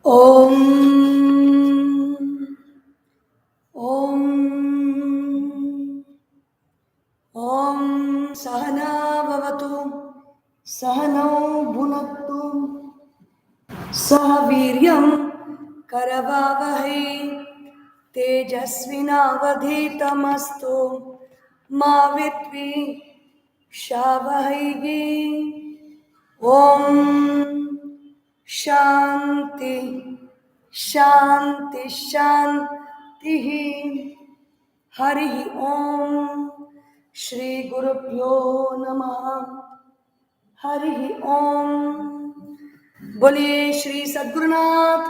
Om Om Om Sahana Bhavatu Sahanau Bhunattu Sahaviryam Karavavahai Tejasvinavadhitamastu Ma Vitvi Shavahai. Om Shanti Shanti Shanti Hari Om Shri Gurubhyo Namaha Hari Om. बोलिए श्री सद्गुरुनाथ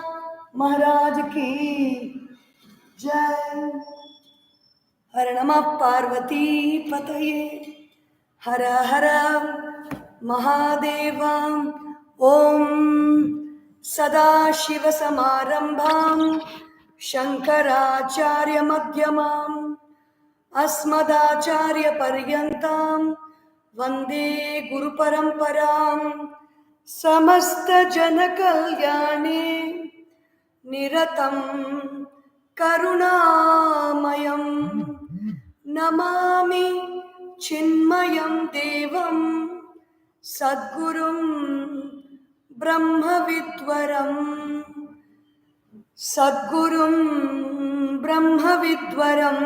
महाराज की जय. हर नमः पार्वती पतये हर हर महादेव. ओम सदाशिव समारंभां शंकराचार्य मध्यमां अस्मदाचार्य पर्यन्तां वंदे गुरु परंपरां. समस्त जन कल्याणे निरतं करुणामयं नमामि चिन्मयं देवं सद्गुरुं ब्रह्मविद्वरं. सद्गुरुं ब्रह्मविद्वरं.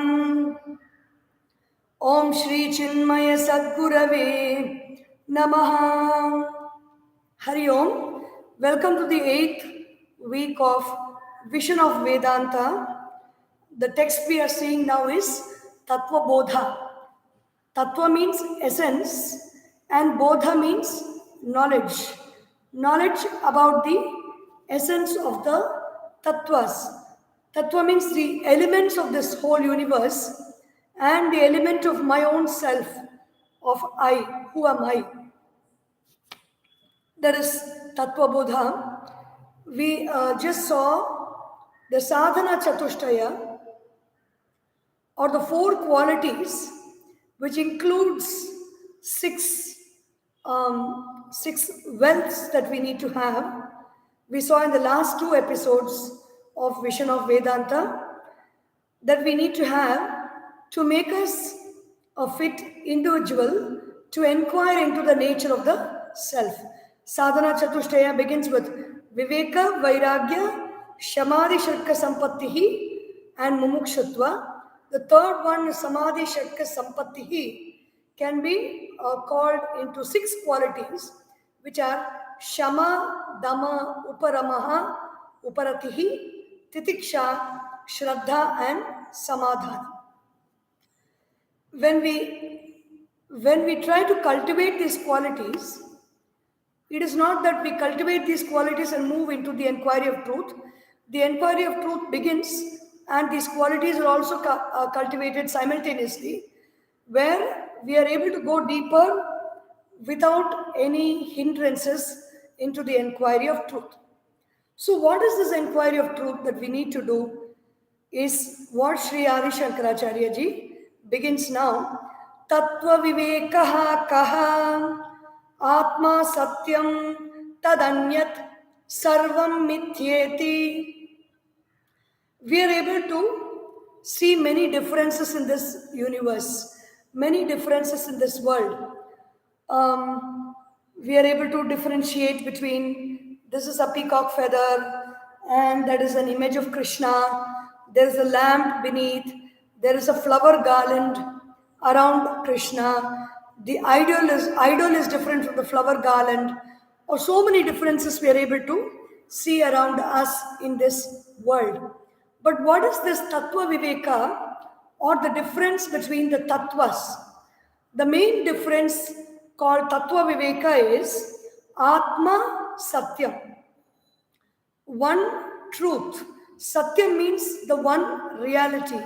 ओम श्री चिन्मय सद्गुरवे नमः. Hari Om. Welcome to the 8th week of Vision of Vedanta. The text we are seeing now is Tatwabodha. Tatwa means essence and Bodha means knowledge. Knowledge about the essence of the Tattvas. Tattva means the elements of this whole universe and the element of my own self, of I. Who am I? That is Tatwabodha. We just saw the sadhana chatushtaya, or the 4 qualities, which includes six wealths that we need to have. We saw in the last 2 episodes of Vision of Vedanta that we need to have to make us a fit individual to inquire into the nature of the self. Sadhana Chatushtaya begins with Viveka, Vairagya, Shamadhi, Sharka, Sampattihi and Mumukshutva. The third one, Samadhi, Sharka, Sampattihi, can be called into 6 qualities, which are Shama, Dama, Uparamaha, Uparatihi, Titiksha, Shraddha and Samadhana. When we try to cultivate these qualities, it is not that we cultivate these qualities and move into the inquiry of truth. The inquiry of truth begins, and these qualities are also cultivated simultaneously, where we are able to go deeper without any hindrances into the inquiry of truth. So what is this inquiry of truth that we need to do is what Sri Adi Sankaracharya ji begins now. Tatva vivekaha kaha Atma satyam tadanyat sarvam mithyeti. We are able to see many differences in this universe, many differences in this world. We are able to differentiate between this is a peacock feather and that is an image of Krishna. There is a lamp beneath. There is a flower garland around Krishna. The idol is different from the flower garland, or so many differences we are able to see around us in this world. But what is this Tattva Viveka, or the difference between the Tattvas? The main difference called Tattva Viveka is Atma Satyam. One truth. Satyam means the one reality.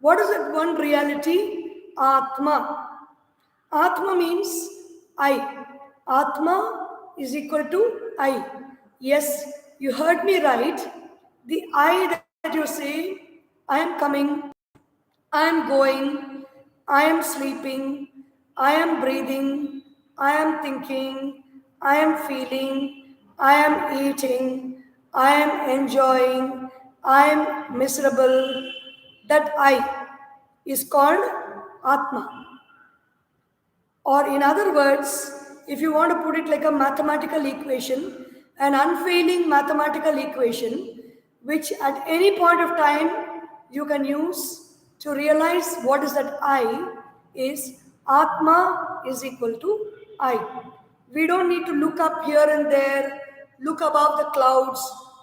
What is that one reality? Atma. Atma means I. Atma is equal to I. Yes, you heard me right. The I that you say, I am coming, I am going, I am sleeping, I am breathing, I am thinking, I am feeling, I am eating, I am enjoying, I am miserable. That I is called Atma. Or in other words, if you want to put it like a mathematical equation, an unfailing mathematical equation, which at any point of time you can use to realize what is that I, is Atma is equal to I. We don't need to look up here and there, look above the clouds,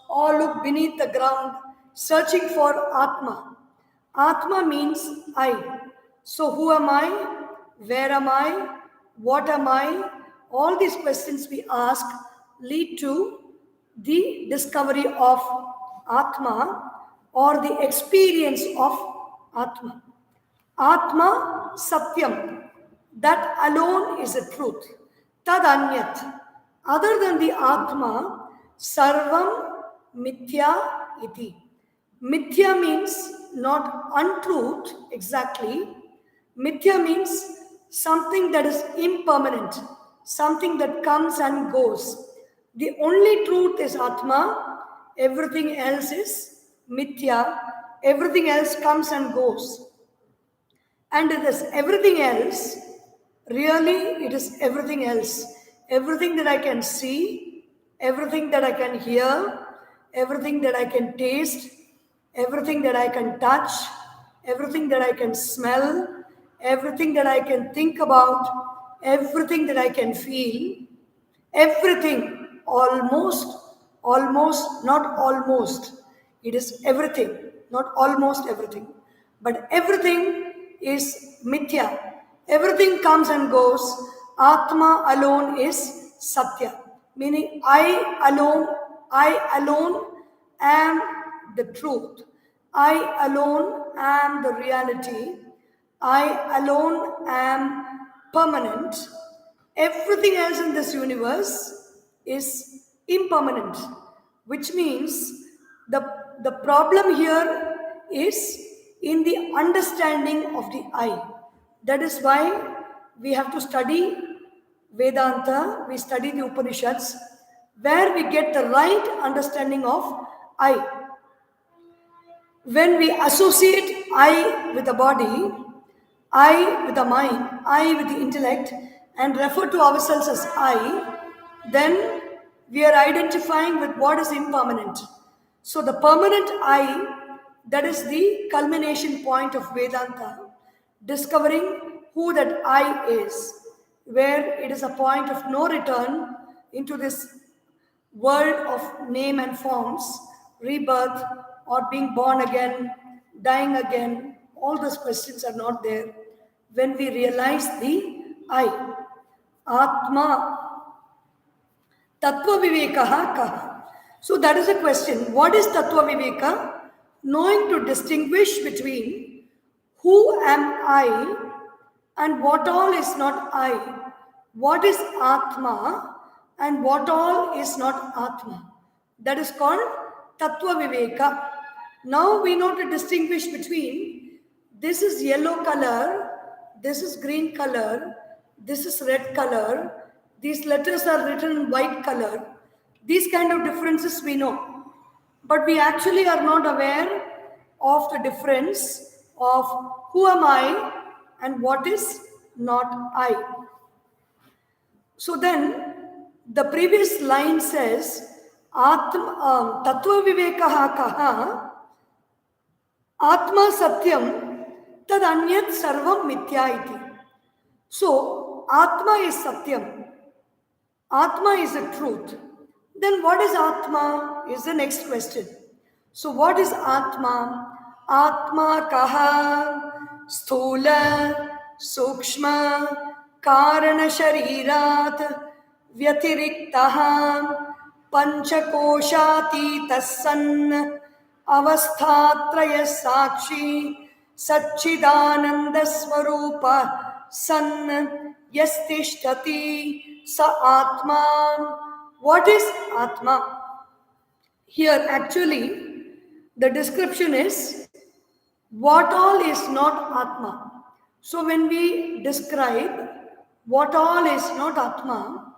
or look beneath the ground, searching for Atma. Atma means I. So who am I? Where am I? What am I? All these questions we ask lead to the discovery of Atma or the experience of Atma. Atma Satyam. That alone is the truth. Tad Anyat. Other than the Atma, Sarvam Mithya iti. Mithya means not untruth exactly. Mithya means something that is impermanent, something that comes and goes. The only truth is Atma, everything else is Mithya, everything else comes and goes. And this everything else, really, it is everything else. Everything that I can see, everything that I can hear, everything that I can taste, everything that I can touch, everything that I can smell, everything that I can think about, everything that I can feel, everything, not almost. It is everything, not almost everything. But everything is mithya. Everything comes and goes. Atma alone is satya. Meaning I alone am the truth. I alone am the reality. I alone am permanent. Everything else in this universe is impermanent, which means the problem here is in the understanding of the I. That is why we have to study Vedanta, we study the Upanishads, where we get the right understanding of I. When we associate I with the body, I with the mind, I with the intellect, and refer to ourselves as I, then we are identifying with what is impermanent. So the permanent I, that is the culmination point of Vedanta, discovering who that I is, where it is a point of no return into this world of name and forms, rebirth, or being born again, dying again, all those questions are not there when we realize the I. Atma, Tattva Vivekaha Kaha. So that is a question. What is Tattva Viveka? Knowing to distinguish between who am I and what all is not I. What is Atma and what all is not Atma. That is called Tattva Viveka. Now we know to distinguish between this is yellow color, this is green color, this is red color, these letters are written in white color. These kind of differences we know. But we actually are not aware of the difference of who am I and what is not I. So then, the previous line says, Tattva Vivekaha Kaha, Atma Satyam, Tad Anyat Sarvam Mithya iti. So, Atma is Satyam. Atma is the truth. Then what is Atma is the next question. So what is Atma? Atma kaha sthula sukshma karana sharirat vyatiriktaha panchakoshati tassan avasthatraya sakshi Satchidananda Swarupa San Yastishtati Sa Atma. What is Atma? Here actually the description is what all is not Atma. So when we describe what all is not Atma,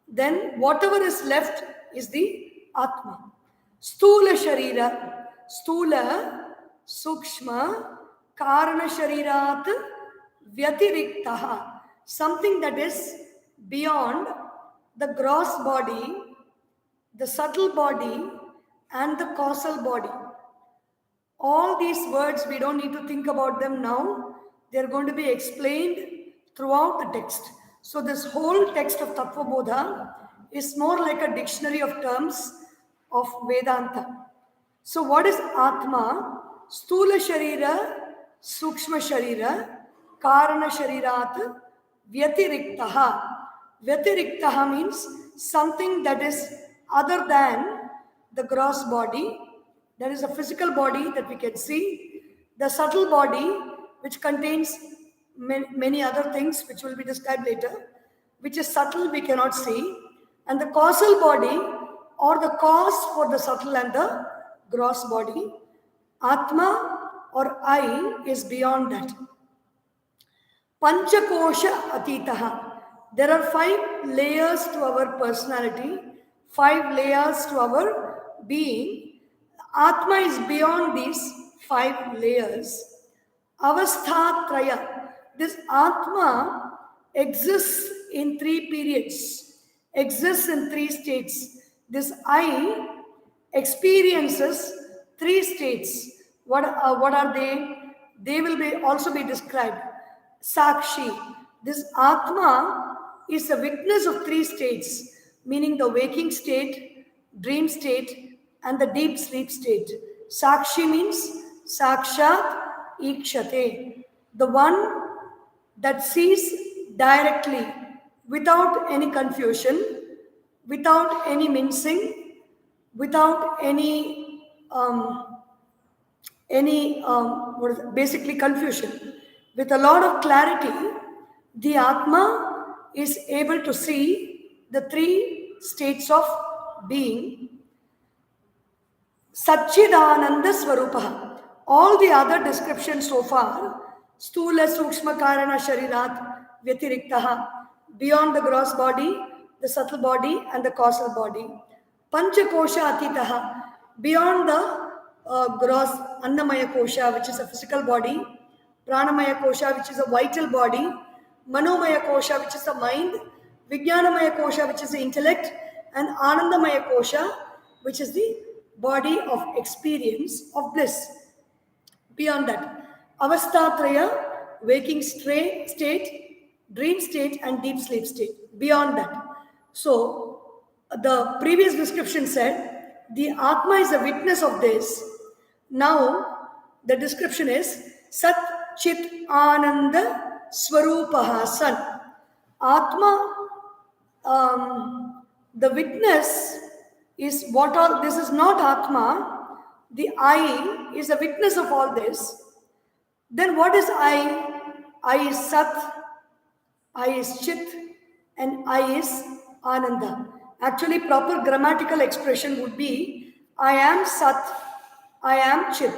then whatever is left is the Atma. Stula Sharira, Stula, Sukshma, Karana Sharirat, Vyatiriktaha, something that is beyond the gross body, the subtle body, and the causal body. All these words, we don't need to think about them now. They're going to be explained throughout the text. So this whole text of Tatwabodha is more like a dictionary of terms of Vedanta. So what is Atma? Stula Sharira, Sukshma Sharira, Karana Sharirat, Vyatiriktaha. Vyatiriktaha means something that is other than the gross body. There is a physical body that we can see, the subtle body which contains many other things which will be described later, which is subtle, we cannot see, and the causal body or the cause for the subtle and the gross body. Atma or I is beyond that. Panchakosha Atitaha. There are 5 layers to our personality, 5 layers to our being. Atma is beyond these 5 layers. Avasthatraya. This Atma exists in 3 periods, exists in 3 states. This I experiences 3 states. What are they? They will also be described. Sakshi. This Atma is a witness of 3 states, meaning the waking state, dream state, and the deep sleep state. Sakshi means Sakshat Ikshate, the one that sees directly, without any confusion, without any mincing, without any basically confusion. With a lot of clarity, the Atma is able to see the 3 states of being. Satchidananda Swarupaha. All the other descriptions so far, Stula, Sukshma, Karana, Sharirat, Vyatiriktaha, beyond the gross body, the subtle body, and the causal body. Panchakosha Atitaha, beyond the gross Annamaya Kosha, which is a physical body, Pranamaya Kosha, which is a vital body, Manomaya Kosha, which is the mind, Vijnanamaya Kosha, which is the intellect, and Anandamaya Kosha, which is the body of experience of bliss. Beyond that, Avasthatraya, waking state, dream state, and deep sleep state. Beyond that. So, the previous description said, the Atma is a witness of this. Now, the description is Sat Chit Ananda Swarupaha San. Atma, the witness is what all this is not Atma. The I is a witness of all this. Then what is I? I is Sat, I is Chit, and I is Ananda. Actually, proper grammatical expression would be I am Sat, I am Chit,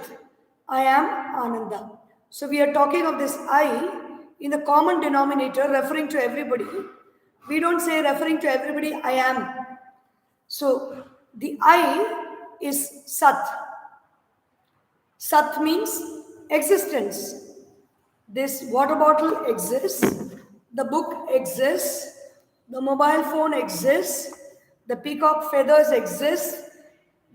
I am Ananda. So we are talking of this I in the common denominator referring to everybody. We don't say referring to everybody I am. So the I is Sat. Sat means existence. This water bottle exists, the book exists, the mobile phone exists, the peacock feathers exist,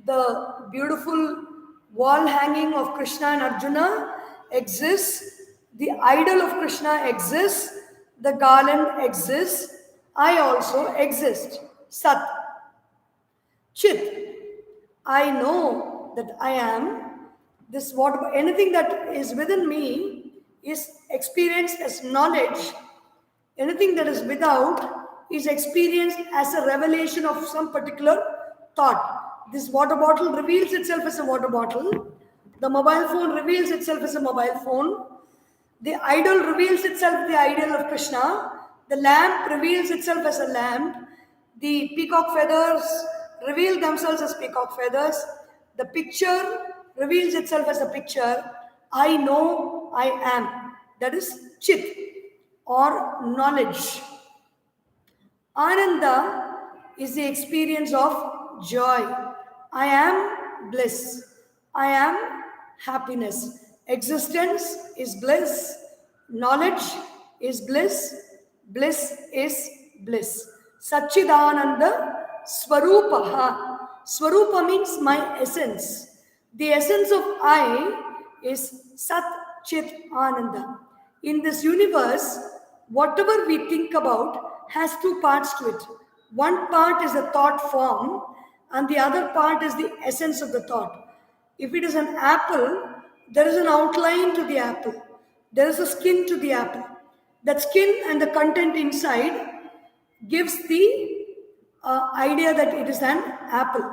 the beautiful wall hanging of Krishna and Arjuna exists, the idol of Krishna exists, the garland exists, I also exist. Sat. Chit. I know that I am. This what anything that is within me is experienced as knowledge. Anything that is without is experienced as a revelation of some particular thought. This water bottle reveals itself as a water bottle. The mobile phone reveals itself as a mobile phone. The idol reveals itself the idol of Krishna. The lamp reveals itself as a lamp. The peacock feathers reveal themselves as peacock feathers. The picture reveals itself as a picture. I know I am. That is Chit or knowledge. Ananda is the experience of joy. I am bliss. I am happiness. Existence is bliss. Knowledge is bliss. Bliss is bliss. Satchidananda Swarupaha. Swarupa means my essence. The essence of I is Sat Chit Ananda. In this universe, whatever we think about has two parts to it. One part is the thought form, and the other part is the essence of the thought. If it is an apple, there is an outline to the apple. There is a skin to the apple. That skin and the content inside gives the idea that it is an apple.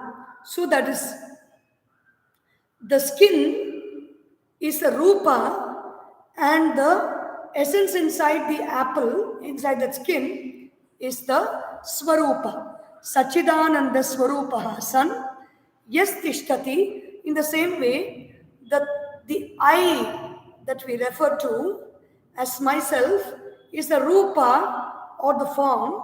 So that is, the skin is a rupa, and the essence inside the apple, inside that skin, is the swarupa. Sachidananda Swarupaha, Sun. Yes, Tishtati. In the same way, the I that we refer to as myself is the rupa or the form,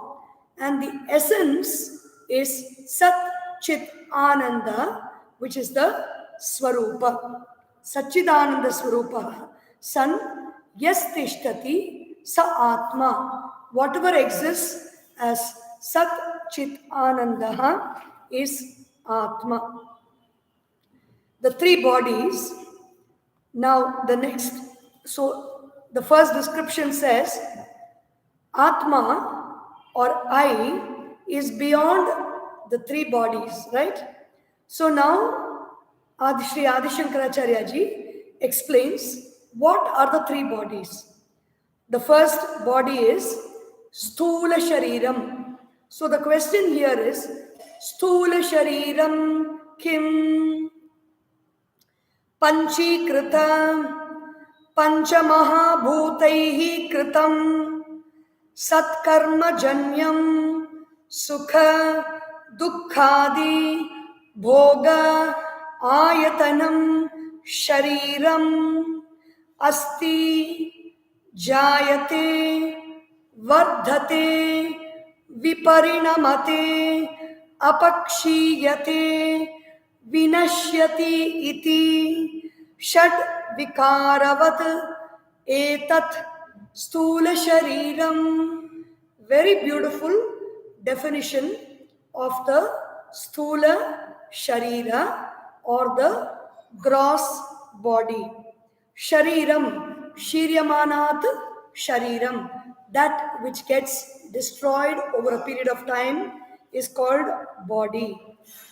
and the essence is Sat Chit Ananda, which is the Swarupa. Sachidananda Swarupa. Sun. Yes, Tishtati. Sa Atma. Whatever exists as Sat Chit Ananda is Atma. The three bodies. Now the next. So the first description says Atma or I is beyond the three bodies, right? So now Sri Adi Sankaracharya ji explains what are the three bodies. The first body is Sthula Shariram. So the question here is Sthula Shariram Kim Panchikrita Panchamahabhutaihi Kritam Satkarma Janyam Sukha Dukkhadi Bhoga Ayatanam Shariram Asti Jayate Vardhate Viparinamate Apakshiyate Vinashyati iti Shad Vikaravat Etat Stula Shariram. Very beautiful definition of the Stula Sharira or the gross body. Shariram, Shiryamanat Shariram, that which gets destroyed over a period of time is called body.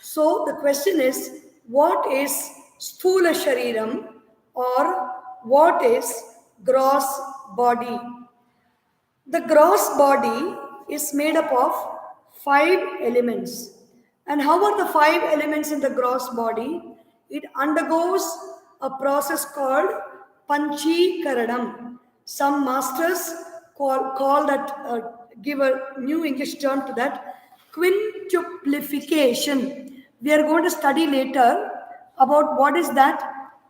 So the question is, what is Sthula Shariram or what is gross body? The gross body is made up of 5 elements. And how are the 5 elements in the gross body? It undergoes a process called Panchikaranam. Some masters call that, give a new English term to that, quintuplification. We are going to study later about what is that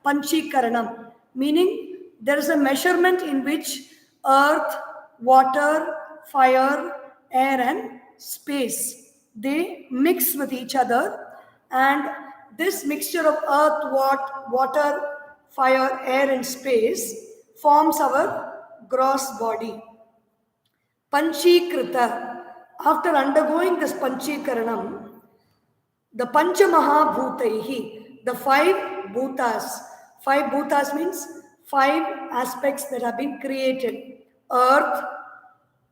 Panchikaranam, meaning there is a measurement in which earth, water, fire, air and space, they mix with each other, and this mixture of earth, water, fire, air and space forms our gross body. Panchikrita. After undergoing this Panchikaranam, the Panchamahabhutaihi, the 5 bhutas. 5 bhutas means 5 aspects that have been created. Earth,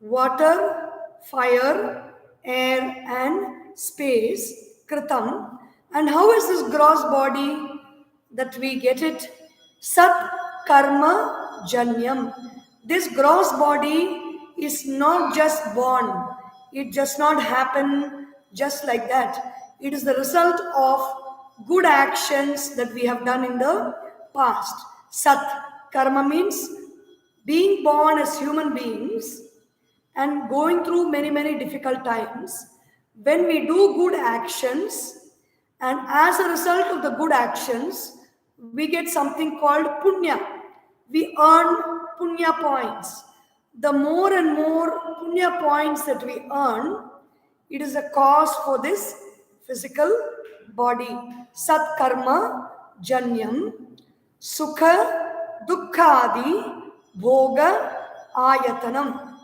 water, fire, air and space, Kritam. And how is this gross body that we get it? Sat Karma Janyam. This gross body is not just born. It does not happen just like that. It is the result of good actions that we have done in the past. Sat Karma means being born as human beings and going through many, many difficult times. When we do good actions, and as a result of the good actions, we get something called punya. We earn punya points. The more and more punya points that we earn, it is a cause for this physical body. Sat karma janyam sukha dukkhadi bhoga ayatanam.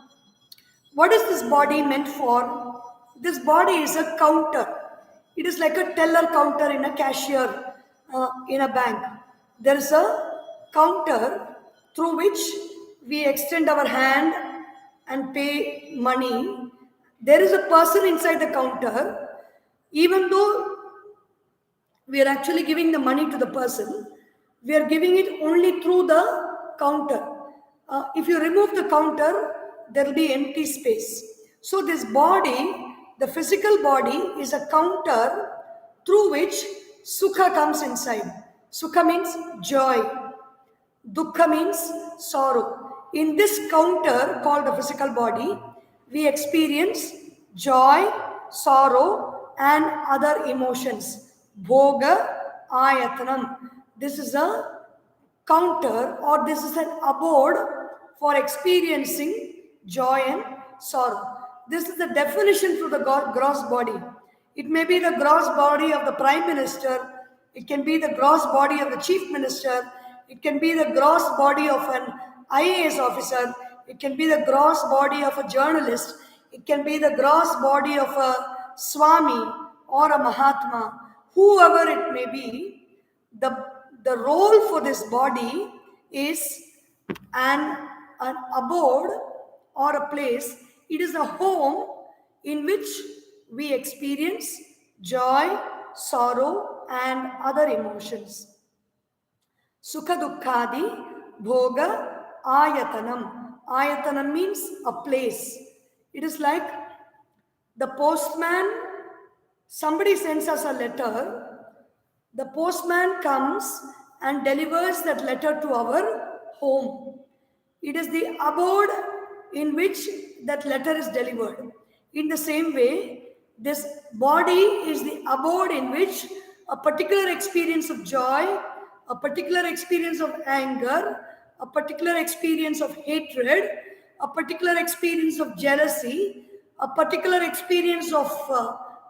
What is this body meant for? This body is a counter. It is like a teller counter in a cashier in a bank. There is a counter through which we extend our hand and pay money. There is a person inside the counter. Even though we are actually giving the money to the person, we are giving it only through the counter. If you remove the counter, there will be empty space. So this body, the physical body, is a counter through which sukha comes inside. Sukha means joy. Dukkha means sorrow. In this counter called the physical body, we experience joy, sorrow, and other emotions. Bhoga, ayatanam. This is a counter, or this is an abode for experiencing joy and sorrow. This is the definition for the gross body. It may be the gross body of the Prime Minister, it can be the gross body of the Chief Minister, it can be the gross body of an IAS officer, it can be the gross body of a journalist, it can be the gross body of a Swami or a Mahatma, whoever it may be. The role for this body is an abode or a place. It is a home in which we experience joy, sorrow, and other emotions. Sukha dukkhadi bhoga ayatanam. Ayatanam means a place. It is like the postman, somebody sends us a letter, the postman comes and delivers that letter to our home. It is the abode in which that letter is delivered. In the same way, this body is the abode in which a particular experience of joy, a particular experience of anger, a particular experience of hatred, a particular experience of jealousy, a particular experience of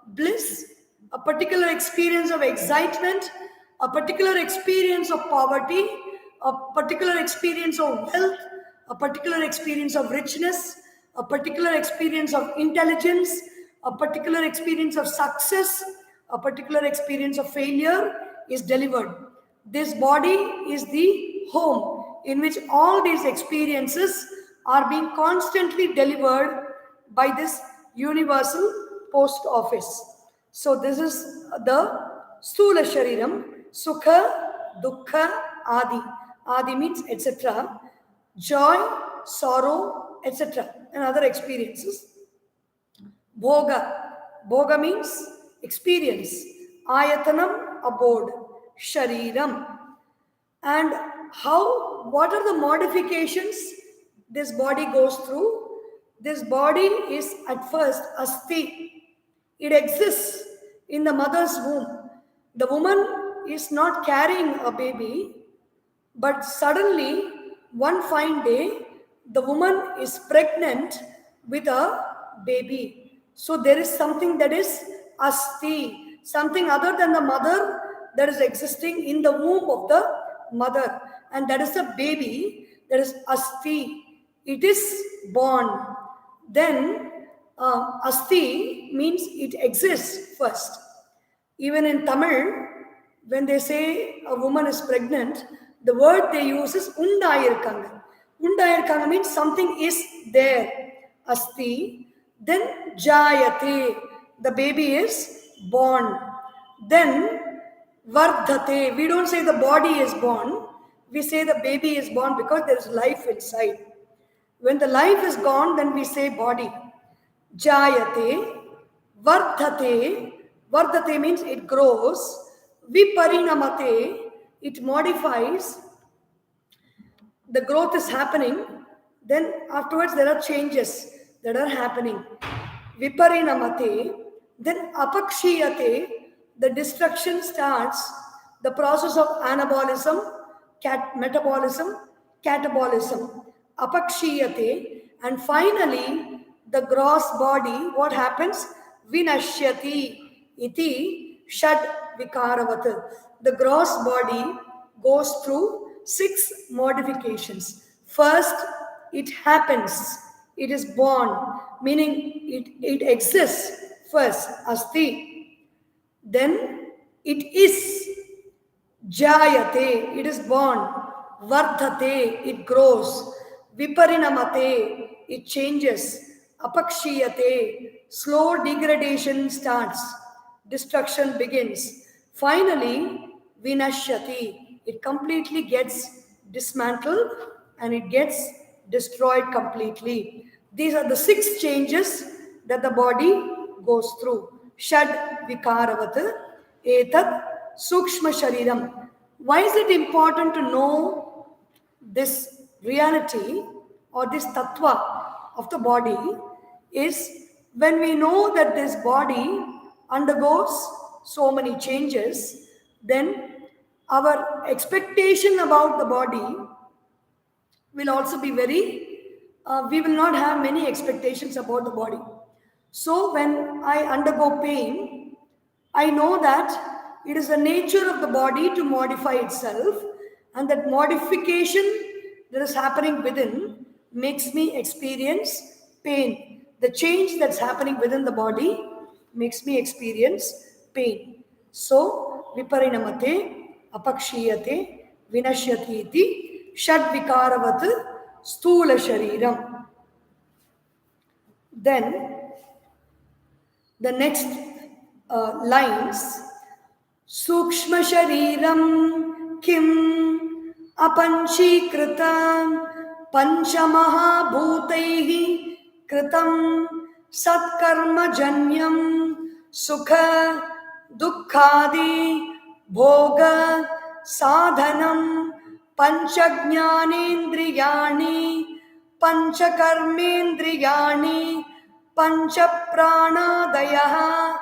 bliss, a particular experience of excitement, a particular experience of poverty, a particular experience of wealth, a particular experience of richness, a particular experience of intelligence, a particular experience of success, a particular experience of failure is delivered. This body is the home in which all these experiences are being constantly delivered by this universal post office. So this is the Stula Shariram, Sukha, Dukkha, Adi. Adi means etc. Joy, sorrow, etc. and other experiences. Bhoga. Bhoga means experience. Ayatanam, abode. Shariram. And what are the modifications this body goes through? This body is at first asti. It exists in the mother's womb. The woman is not carrying a baby, but suddenly, one fine day, the woman is pregnant with a baby. So there is something that is asti, something other than the mother that is existing in the womb of the mother. And that is a baby, that is asti. It is born. Then asti means it exists first. Even in Tamil, when they say a woman is pregnant, the word they use is undayirkanga. Undayirkanga means something is there. Asti. Then jayate. The baby is born. Then vardhate. We don't say the body is born. We say the baby is born because there is life inside. When the life is gone, then we say body. Jayate, vardhate. Vardhate means it grows. Viparinamate, it modifies. The growth is happening. Then afterwards there are changes that are happening. Viparinamate. Then apakshiyate, the destruction starts. The process of anabolism, metabolism, catabolism. Apakshiyate. And finally, the gross body, what happens? Vinashyati iti shad Vikaravat. The gross body goes through 6 modifications. First, it happens. It is born, meaning it exists first, asti. Then it is, jayate, it is born. Vardhate, it grows. Viparinamate, it changes. Apakshiyate, slow degradation starts. Destruction begins. Finally, vinashyati, it completely gets dismantled and it gets destroyed completely. These are the 6 changes that the body goes through. Shad vikaravat, etat sukshma shariram. Why is it important to know this reality or this tattva of the body? Is when we know that this body undergoes so many changes, then our expectation about the body will also be we will not have many expectations about the body. So when I undergo pain, I know that it is the nature of the body to modify itself, and that modification that is happening within makes me experience pain. The change that's happening within the body makes me experience pain. So, viparinamate, apakshiyate, vinashyati iti, shadvikaravat, stula shariram. Then, the next lines, Sukshma Shariram Kim Apanchikritam Panchamaha Bhutaihi Kritam Satkarma Janyam Sukha Dukkhadi Bhoga Sadhanam Panchajnanendriyani Panchakarmendriyani Panchapranadayah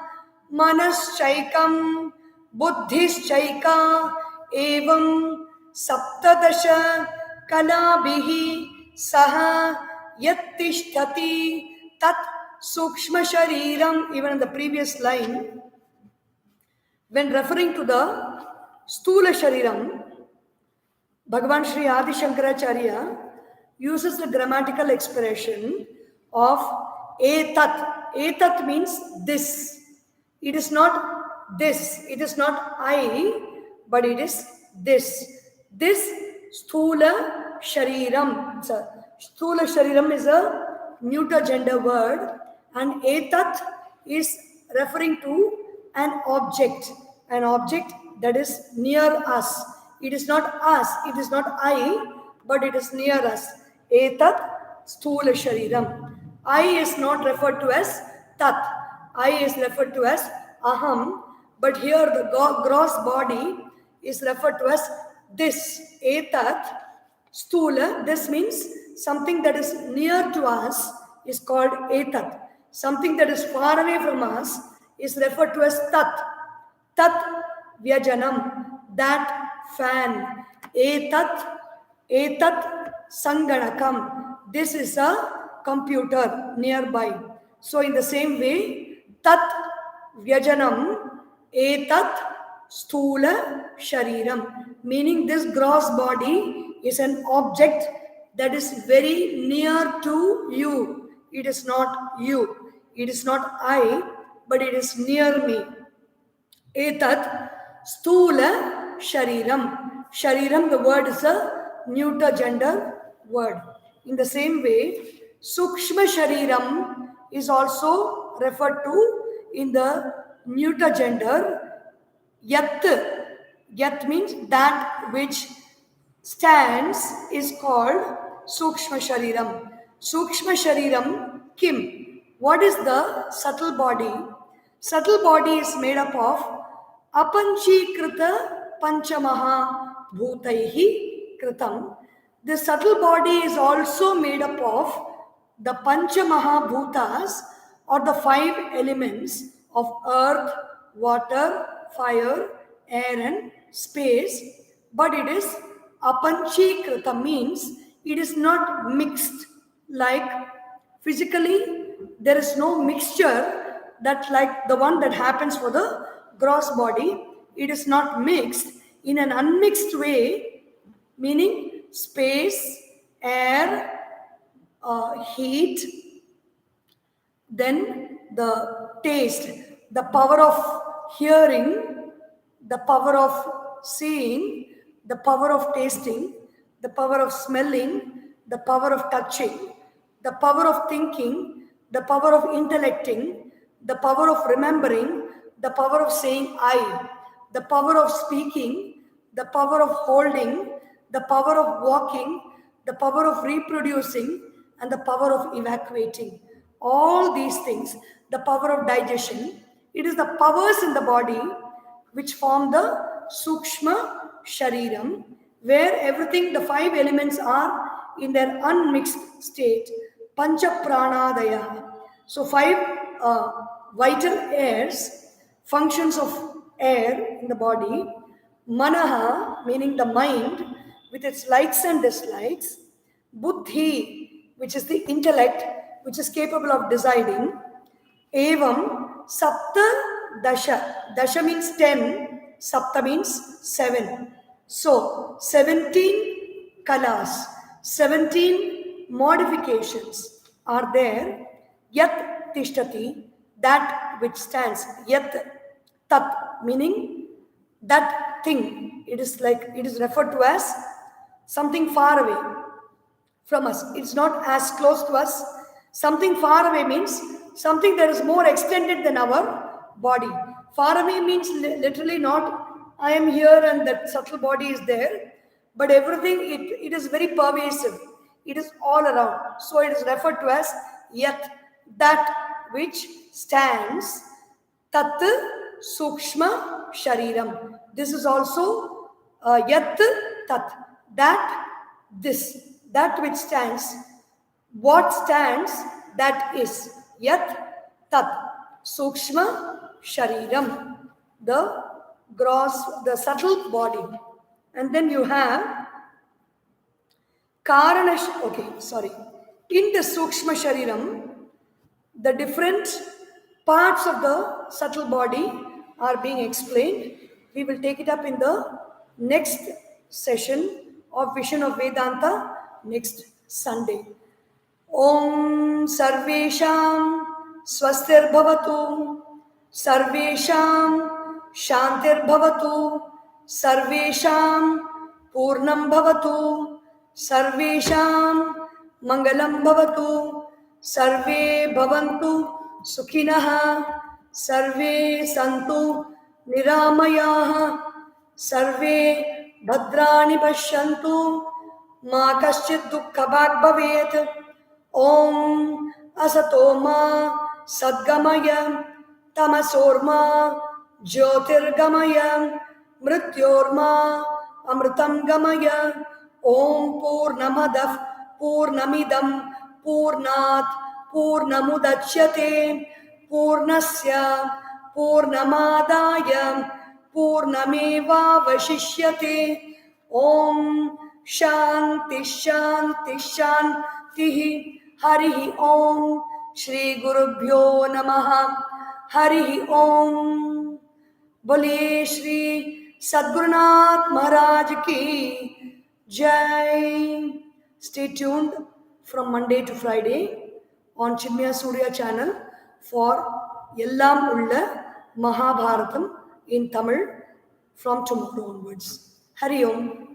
Manaschaikam Buddhischaika Evam Saptadasha Kalabhihi Saha Yattishtati Tat Sukshma Shariram. Even in the previous line, when referring to the Stula Shariram, Bhagavan Sri Adi Sankaracharya uses the grammatical expression of etat. Etat means this. It is not this. It is not I, but it is this. This sthula shariram. Sthula shariram is a neuter gender word, and etat is referring to an object that is near us. It is not us, it is not I, but it is near us. Etat sthula shariram. I is not referred to as tat. I is referred to as aham, but here the gross body is referred to as this. Etat stula. This means something that is near to us is called etat. Something that is far away from us is referred to as tat. Tat vyajanam, that fan. Etat sanganakam, this is a computer nearby. So in the same way, tat vyajanam etat sthula shariram, meaning this gross body is an object that is very near to you. It is not you. It is not I, but it is near me. Etat stula shariram. Shariram, the word is a neuter gender word. In the same way, Sukshma Shariram is also referred to in the neuter gender Yat. Yat means that which stands is called Sukshma Shariram. Sukshma Shariram Kim. What is the subtle body? Subtle body is made up of Apanchikrita Panchamaha Bhutaihi Kritam. The subtle body is also made up of the Panchamaha Bhutas, or the 5 elements of earth, water, fire, air and space. But it is Apanchikrita, means it is not mixed. Like physically, there is no mixture that like the one that happens for the gross body. it is not mixed in an unmixed way, meaning space, air, heat, then the taste, the power of hearing, the power of seeing, the power of tasting, the power of smelling, the power of touching, the power of thinking, the power of intellecting, the power of remembering, the power of saying I, the power of speaking, the power of holding, the power of walking, the power of reproducing, and the power of evacuating. All these things, the power of digestion, it is the powers in the body which form the Sukshma Shariram, where everything, the 5 elements are in their unmixed state, Pancha Pranadaya. So 5 vital airs, functions of air in the body, Manaha, meaning the mind, with its likes and dislikes, Buddhi, which is the intellect, which is capable of deciding, Evam, Sapta Dasha. Dasha means 10, Sapta means 7. So, 17 kalas, 17 modifications are there. Yat tishtati, that which stands. Yat tat, meaning that thing. It is referred to as something far away from us. It's not as close to us. Something far away means something that is more extended than our body. Far away means literally not I am here and that subtle body is there, but everything, it is very pervasive. It is all around. So it is referred to as yat, that which stands, tat sukshma shariram. This is also yat tat, that that which stands. What stands, that is yat tat sukshma shariram, the gross, the subtle body. And then you have karana, in the sukshma shariram, the different parts of the subtle body are being explained. We will take it up in the next session of Vision of Vedanta next Sunday. Om Sarvesham Swastir Bhavatu, Sarvesham Shantir Bhavatu, Sarvesham Purnam Bhavatu, Sarvesham Mangalam Bhavatu, Sarve Bhavantu Sukhinaha, Sarve Santu Niramayaha, Sarve Bhadrani Pashyantu, Ma Kaschid Dukkha Bhag Bhavet. Om Asatoma Sadgamaya, Tamasorma Jyotirgamaya, Mrityorma Amritam Gamaya. Om Purnamadav Purnamidam Purnat Purnamudachyate Purnasya Purnamadaya Purnameva Vashishyate. Om Shanti Shanti Shanti. Harihi Om. Shri Gurubhyo Namaha. Harihi Om. Bole Shri Sadgurunath Maharaj Ki Jai. Stay tuned from Monday to Friday on Chinmaya Surya channel for Yellam Ulla Mahabharatam in Tamil from tomorrow onwards. Hari Om.